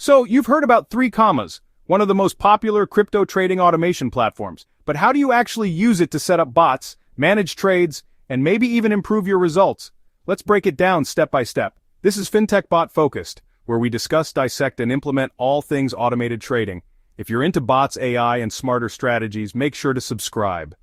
So, you've heard about 3Commas, one of the most popular crypto trading automation platforms, but how do you actually use it to set up bots, manage trades, and maybe even improve your results? Let's break it down step by step. This is Fintech Bot Focused, where we discuss, dissect, and implement all things automated trading. If you're into bots, AI, and smarter strategies, make sure to subscribe.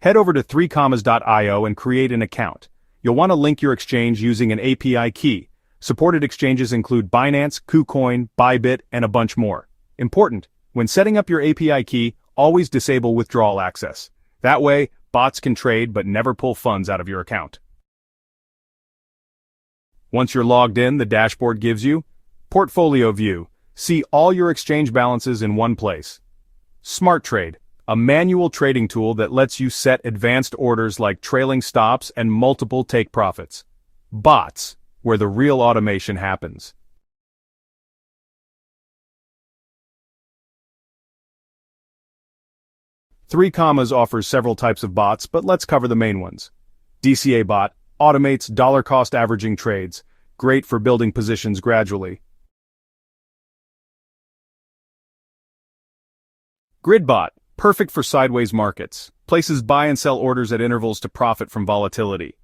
Head over to 3commas.io and create an account. You'll want to link your exchange using an API key. Supported exchanges include Binance, KuCoin, Bybit, and a bunch more. Important, when setting up your API key, always disable withdrawal access. That way, bots can trade but never pull funds out of your account. Once you're logged in, the dashboard gives you Portfolio View. See all your exchange balances in one place. Smart Trade, a manual trading tool that lets you set advanced orders like trailing stops and multiple take profits. Bots, where the real automation happens. Three Commas offers several types of bots, but let's cover the main ones. DCA bot automates dollar-cost averaging trades, great for building positions gradually. Grid bot, perfect for sideways markets, places buy and sell orders at intervals to profit from volatility.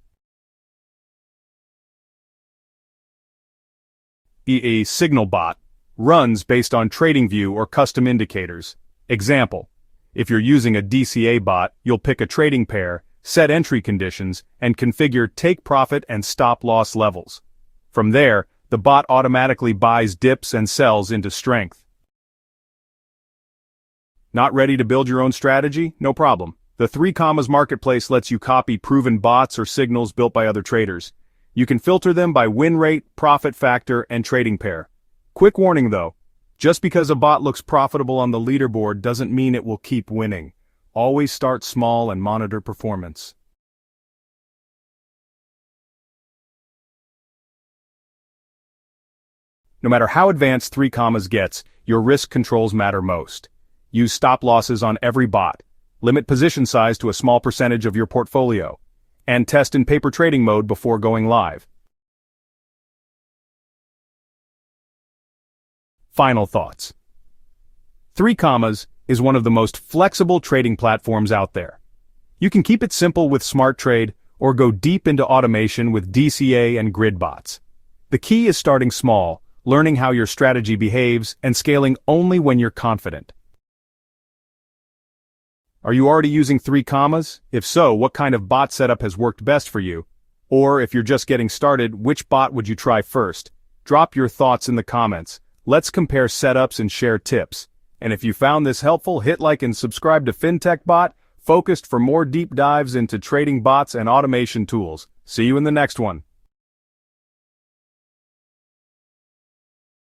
A signal bot runs based on TradingView or custom indicators. Example, if you're using a DCA bot, you'll pick a trading pair, set entry conditions, and configure take profit and stop loss levels. From there, the bot automatically buys dips and sells into strength. Not ready to build your own strategy? No problem. The 3Commas marketplace lets you copy proven bots or signals built by other traders. You can filter them by win rate, profit factor, and trading pair. Quick warning though, just because a bot looks profitable on the leaderboard doesn't mean it will keep winning. Always start small and monitor performance. No matter how advanced 3Commas gets, your risk controls matter most. Use stop losses on every bot. Limit position size to a small percentage of your portfolio. And test in paper trading mode before going live. Final thoughts. 3Commas is one of the most flexible trading platforms out there. You can keep it simple with Smart Trade or go deep into automation with DCA and grid bots. The key is starting small, learning how your strategy behaves, and scaling only when you're confident. Are you already using 3Commas? If so, what kind of bot setup has worked best for you? Or if you're just getting started, which bot would you try first? Drop your thoughts in the comments. Let's compare setups and share tips. And if you found this helpful, hit like and subscribe to Fintech Bot, focused for more deep dives into trading bots and automation tools. See you in the next one.